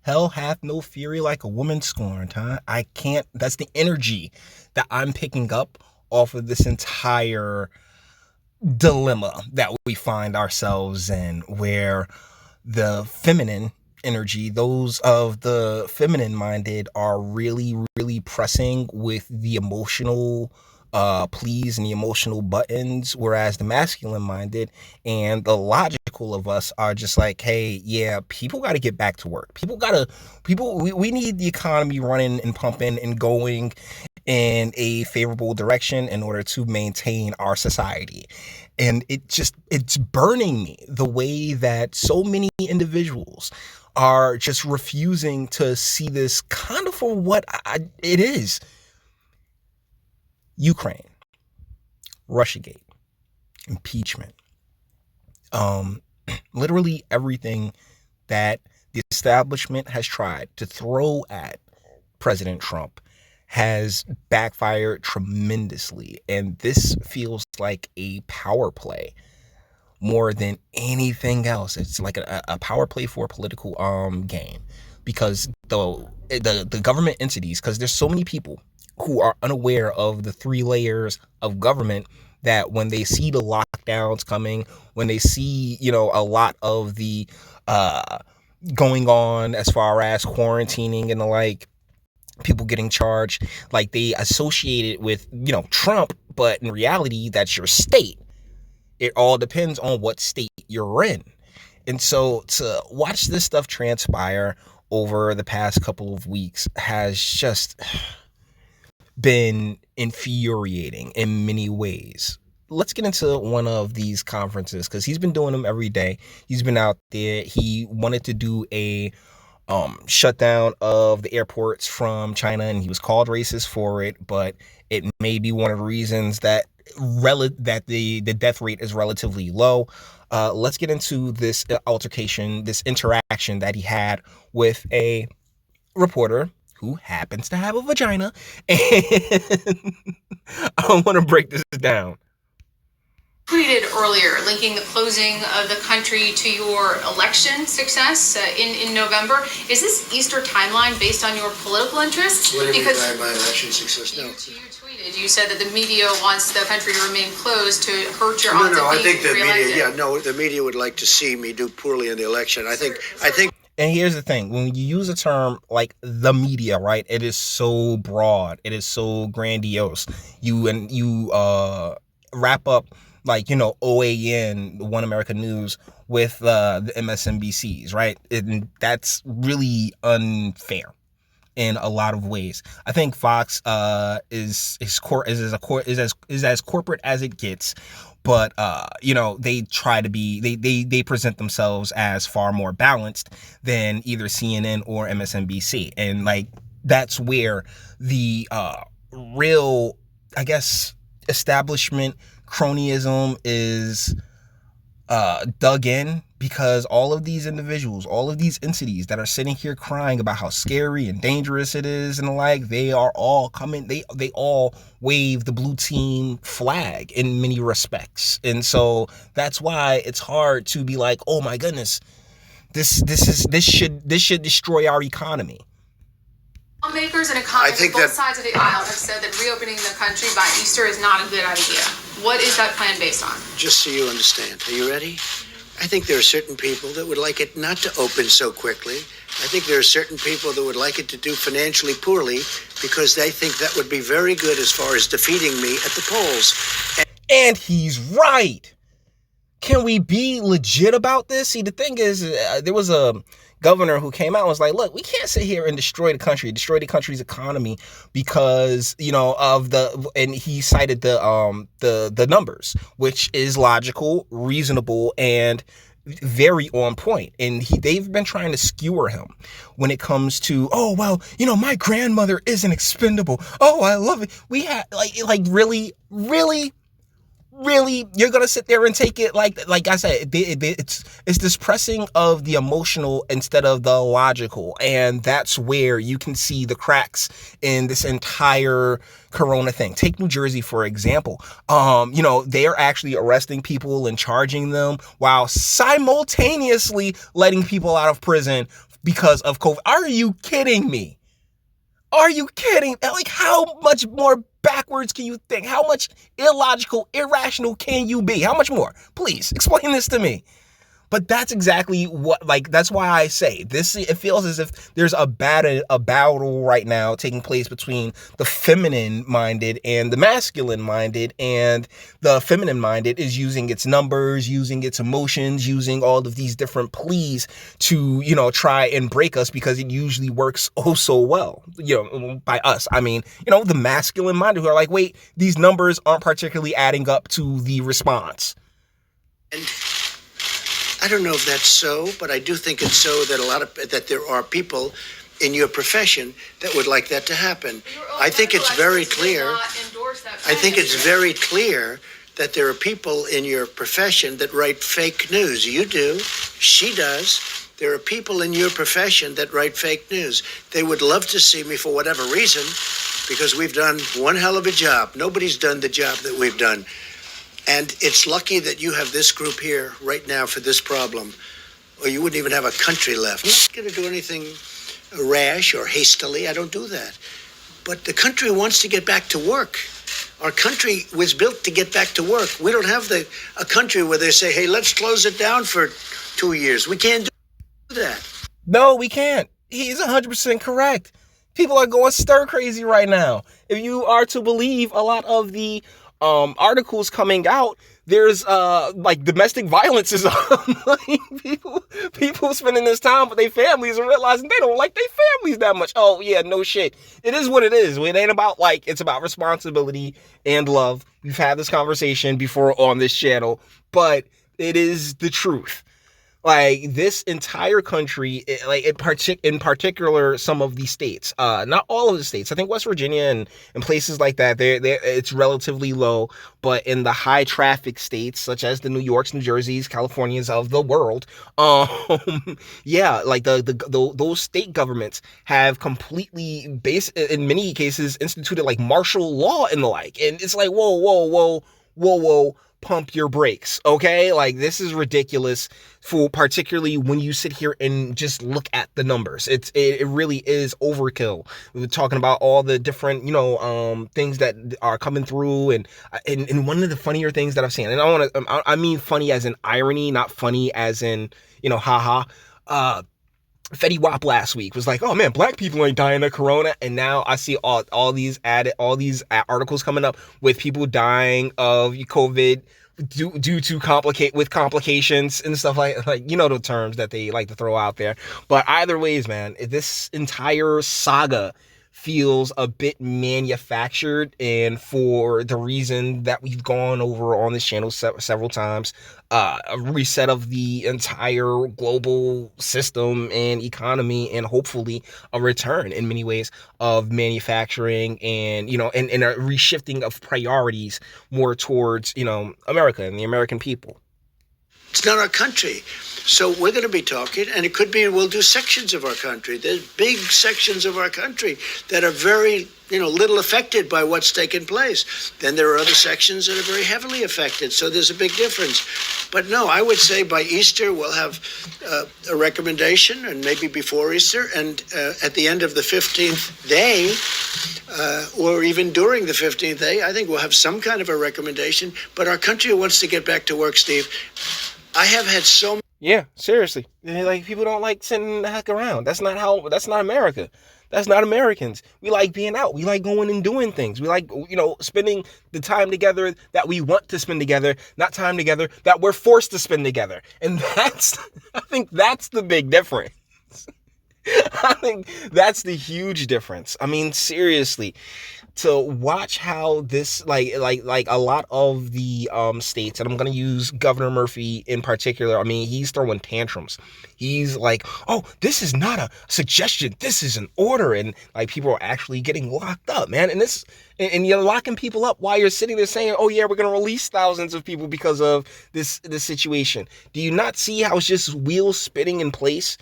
Hell hath no fury like a woman scorned, huh? I can't, that's the energy that I'm picking up off of this entire dilemma that we find ourselves in, where the feminine energy, those of the feminine minded, are really, really pressing with the emotional pleas and the emotional buttons, whereas the masculine minded and the logical of us are just like, hey, yeah, people got to get back to work. We need the economy running and pumping and going in a favorable direction in order to maintain our society. And it's burning me the way that so many individuals are just refusing to see this kind of for what it is. Ukraine, Russiagate, impeachment, um, literally everything that the establishment has tried to throw at President Trump has backfired tremendously. And this feels like a power play more than anything else. It's like a power play for a political gain, because the government entities, because there's so many people who are unaware of the three layers of government, that when they see the lockdowns coming, when they see, a lot of the going on as far as quarantining and the like, people getting charged, like they associate it with, Trump, but in reality, that's your state. It all depends on what state you're in. And so to watch this stuff transpire over the past couple of weeks has just been infuriating in many ways. Let's get into one of these conferences, because he's been doing them every day. He's been out there. He wanted to do a shutdown of the airports from China, and he was called racist for it, but it may be one of the reasons that the death rate is relatively low. Let's get into this altercation, this interaction that he had with a reporter who happens to have a vagina, and I want to break this down. Tweeted earlier linking the closing of the country to your election success in November. Is this Easter timeline based on your political interests? What do you mean by my election success? No. You tweeted. You said that the media wants the country to remain closed to hurt your odds No, of I being think the reelected. media. The media would like to see me do poorly in the election. I think. And here's the thing: when you use a term like the media, right? It is so broad. It is so grandiose. You wrap up, like, OAN, One America News, with the MSNBCs, right? And that's really unfair in a lot of ways. I think Fox is as corporate as it gets, but they try to be, they present themselves as far more balanced than either CNN or MSNBC, and like that's where the real, I guess, establishment cronyism is dug in, because all of these individuals, all of these entities that are sitting here crying about how scary and dangerous it is and the like, they are all coming, they all wave the blue team flag in many respects. And so that's why it's hard to be like, oh my goodness, this should destroy our economy. Lawmakers and economists on both sides of the aisle have said that reopening the country by Easter is not a good idea. What is that plan based on? Just so you understand. Are you ready? I think there are certain people that would like it not to open so quickly. I think there are certain people that would like it to do financially poorly, because they think that would be very good as far as defeating me at the polls. And he's right. Can we be legit about this? See, the thing is, there was a governor who came out and was like, look, we can't sit here and destroy the country's economy because, and he cited the numbers, which is logical, reasonable, and very on point. And they've been trying to skewer him when it comes to, oh, well, my grandmother isn't expendable. Oh, I love it. We had really, you're gonna sit there and take it like I said, it's this pressing of the emotional instead of the logical, and that's where you can see the cracks in this entire corona thing. Take New Jersey for example. They're actually arresting people and charging them while simultaneously letting people out of prison because of COVID. Are you kidding me? Are you kidding? Like, how much more backwards can you think? How much illogical, irrational can you be? How much more? Please explain this to me. But that's exactly what, like, that's why I say this. It feels as if there's a battle right now taking place between the feminine minded and the masculine minded, and the feminine minded is using its numbers, using its emotions, using all of these different pleas to, try and break us, because it usually works oh so well, by us. I mean, the masculine minded who are like, wait, these numbers aren't particularly adding up to the response. And I don't know if that's so, but I do think it's so that there are people in your profession that would like that to happen. I think it's very clear. I think it's very clear that there are people in your profession that write fake news. You do. She does. There are people in your profession that write fake news. They would love to see me for whatever reason, because we've done one hell of a job. Nobody's done the job that we've done. And it's lucky that you have this group here right now for this problem, or you wouldn't even have a country left. I'm not going to do anything rash or hastily. I don't do that. But the country wants to get back to work. Our country was built to get back to work. We don't have a country where they say, hey, let's close it down for 2 years. We can't do that. No, we can't. He's 100% correct. People are going stir crazy right now. If you are to believe a lot of the articles coming out, there's like domestic violence is like people spending this time with their families and realizing they don't like their families that much. Oh yeah, no shit. It is what it is. It ain't about like, it's about responsibility and love. We've had this conversation before on this channel, but it is the truth. Like, this entire country, in particular, some of the states, not all of the states. I think West Virginia and places like that, it's relatively low. But in the high traffic states, such as the New Yorks, New Jerseys, Californias of the world, yeah, like those state governments have completely in many cases instituted like martial law and the like. And it's like, whoa. Pump your brakes, okay? Like, this is ridiculous, for particularly when you sit here and just look at the numbers. It really is overkill. We're talking about all the different, things that are coming through, and one of the funnier things that I've seen, and I mean funny as in irony, not funny as in, haha. Fetty Wap last week was like, oh man, black people ain't dying of corona, and now I see all these articles coming up with people dying of COVID due to complications and stuff like the terms that they like to throw out there. But either ways, man, this entire saga feels a bit manufactured, and for the reason that we've gone over on this channel several times, a reset of the entire global system and economy, and hopefully a return in many ways of manufacturing, and and a reshifting of priorities more towards America and the American people. It's not our country. So we're going to be talking, and it could be we'll do sections of our country. There's big sections of our country that are very, little affected by what's taken place. Then there are other sections that are very heavily affected. So there's a big difference. But no, I would say by Easter we'll have a recommendation, and maybe before Easter, and at the end of the 15th day, or even during the 15th day, I think we'll have some kind of a recommendation. But our country wants to get back to work, Steve. I have had so many. Yeah, seriously. Like, people don't like sitting the heck around. That's not America. That's not Americans. We like being out. We like going and doing things. We like, spending the time together that we want to spend together, not time together that we're forced to spend together. And I think that's the big difference. I think that's the huge difference. I mean, seriously, to watch how this, like a lot of the states, and I'm going to use Governor Murphy in particular. I mean, he's throwing tantrums. He's like, oh, this is not a suggestion. This is an order. And like, people are actually getting locked up, man. And you're locking people up while you're sitting there saying, oh yeah, we're going to release thousands of people because of this situation. Do you not see how it's just wheels spinning in place?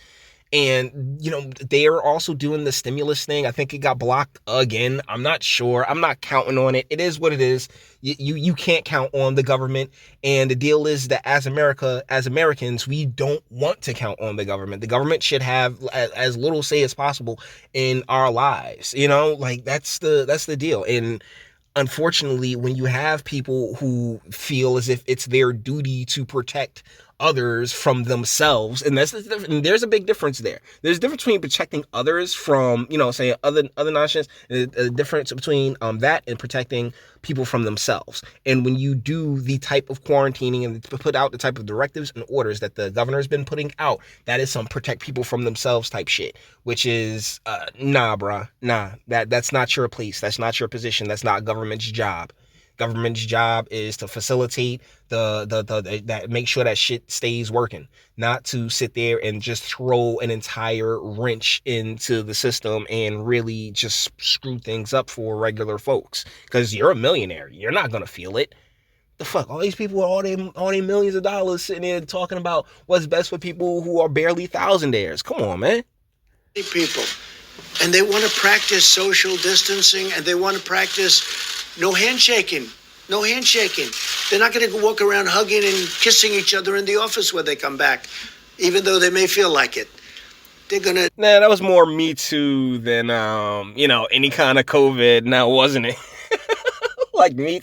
And, they are also doing the stimulus thing. I think it got blocked again. I'm not sure. I'm not counting on it. It is what it is. You can't count on the government. And the deal is that as Americans, we don't want to count on the government. The government should have as little say as possible in our lives. Like that's the deal. And unfortunately, when you have people who feel as if it's their duty to protect others from themselves, and there's a big difference there. There's a difference between protecting others from, say other nonsense, a difference between that and protecting people from themselves. And when you do the type of quarantining and put out the type of directives and orders that the governor has been putting out, that is some protect people from themselves type shit, which is nah, bruh, nah. That's not your place. That's not your position. That's not government's job. Government's job is to facilitate that, make sure that shit stays working, not to sit there and just throw an entire wrench into the system and really just screw things up for regular folks. Because you're a millionaire, you're not gonna feel it. The fuck, all these people with all their millions of dollars sitting there talking about what's best for people who are barely thousandaires. Come on, man. People, and they want to practice social distancing, and they want to practice no handshaking. No handshaking. They're not going to walk around hugging and kissing each other in the office when they come back, even though they may feel like it. They're going to... Nah, that was more Me Too than, any kind of COVID now, wasn't it? like Me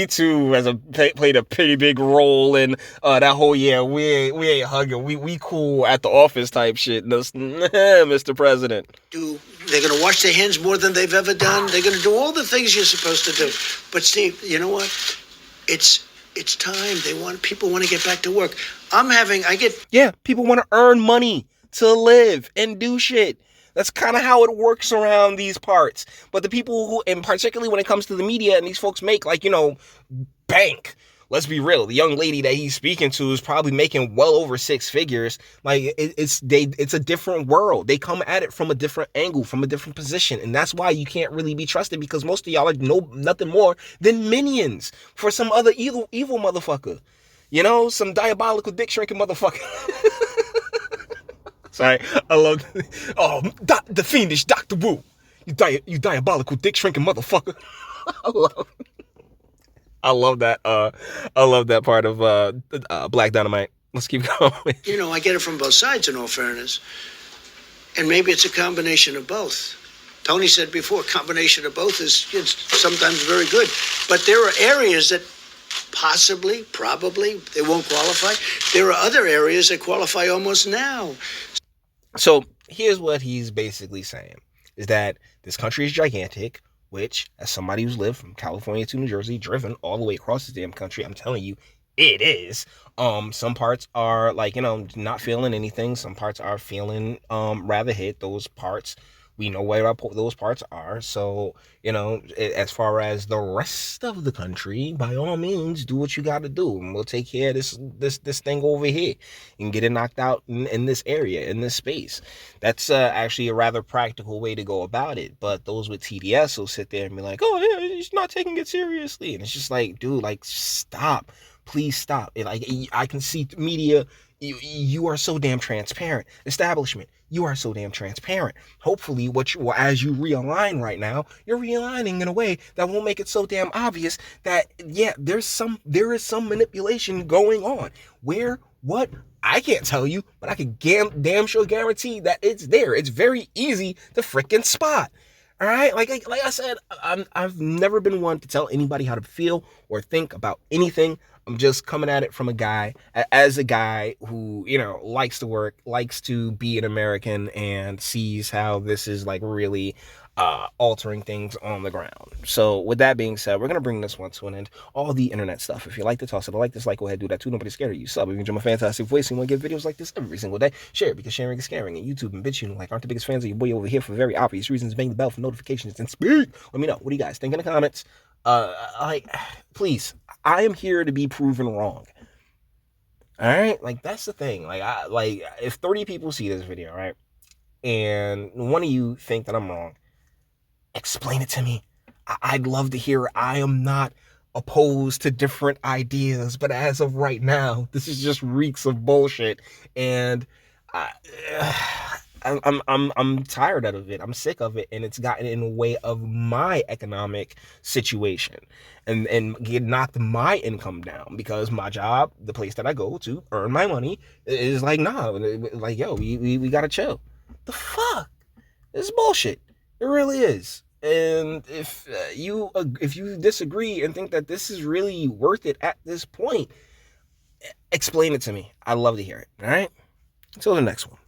Too played a pretty big role in that whole, we ain't hugging, we cool at the office type shit, Mr. President. They're going to wash their hands more than they've ever done. They're going to do all the things you're supposed to do. But Steve, you know what? It's time. People want to get back to work. People want to earn money to live and do shit. That's kind of how it works around these parts. But the people who, and particularly when it comes to the media, and these folks make bank. Let's be real. The young lady that he's speaking to is probably making well over six figures. Like it's a different world. They come at it from a different angle, from a different position, and that's why you can't really be trusted, because most of y'all are nothing more than minions for some other evil motherfucker. Some diabolical dick shrinking motherfucker. Sorry, I love the fiendish Dr. Wu. You diabolical dick shrinking motherfucker. I love that. I love that part of Black Dynamite. Let's keep going. I get it from both sides, in all fairness. And maybe it's a combination of both. Tony said before, combination of both is sometimes very good. But there are areas that probably, they won't qualify. There are other areas that qualify almost now. So here's what he's basically saying, is that this country is gigantic, which, as somebody who's lived from California to New Jersey, driven all the way across this damn country, I'm telling you, it is. Some parts are not feeling anything. Some parts are feeling rather hit. Those parts, we know where those parts are. So, as far as the rest of the country, by all means, do what you got to do, and we'll take care of this thing over here and get it knocked out in this area, in this space. That's actually a rather practical way to go about it. But those with TDS will sit there and be like, "Oh yeah, he's not taking it seriously," and it's just like, dude, stop. Please stop. I can see media. You are so damn transparent. Establishment, you are so damn transparent. Hopefully, as you realign right now, you're realigning in a way that won't make it so damn obvious that there is some manipulation going on. Where, what, I can't tell you, but I can damn sure guarantee that it's there. It's very easy to frickin' spot. All right, like I said, I've never been one to tell anybody how to feel or think about anything. I'm just coming at it from a guy who, likes to work, likes to be an American, and sees how this is really altering things on the ground. So with that being said, we're going to bring this one to an end. All the internet stuff. If you like to toss it, go ahead, do that too. Nobody's scared of you. Sub if you enjoy my fantastic voice and want to get videos like this every single day. Share it, because sharing is caring. And YouTube and BitChute aren't the biggest fans of your boy over here for very obvious reasons. Bang the bell for notifications and speak. Let me know. What do you guys think in the comments? Please, I am here to be proven wrong. All right, that's the thing. If 30 people see this video, right, and one of you think that I'm wrong, explain it to me. I'd love to hear it. I am not opposed to different ideas, but as of right now, this is just reeks of bullshit, and I, I'm tired of it. I'm sick of it, and it's gotten in the way of my economic situation, and it knocked my income down because my job, the place that I go to earn my money, is like, nah, like, yo, we gotta chill. The fuck, this is bullshit. It really is. And if you disagree and think that this is really worth it at this point, explain it to me. I'd love to hear it. All right. Until the next one.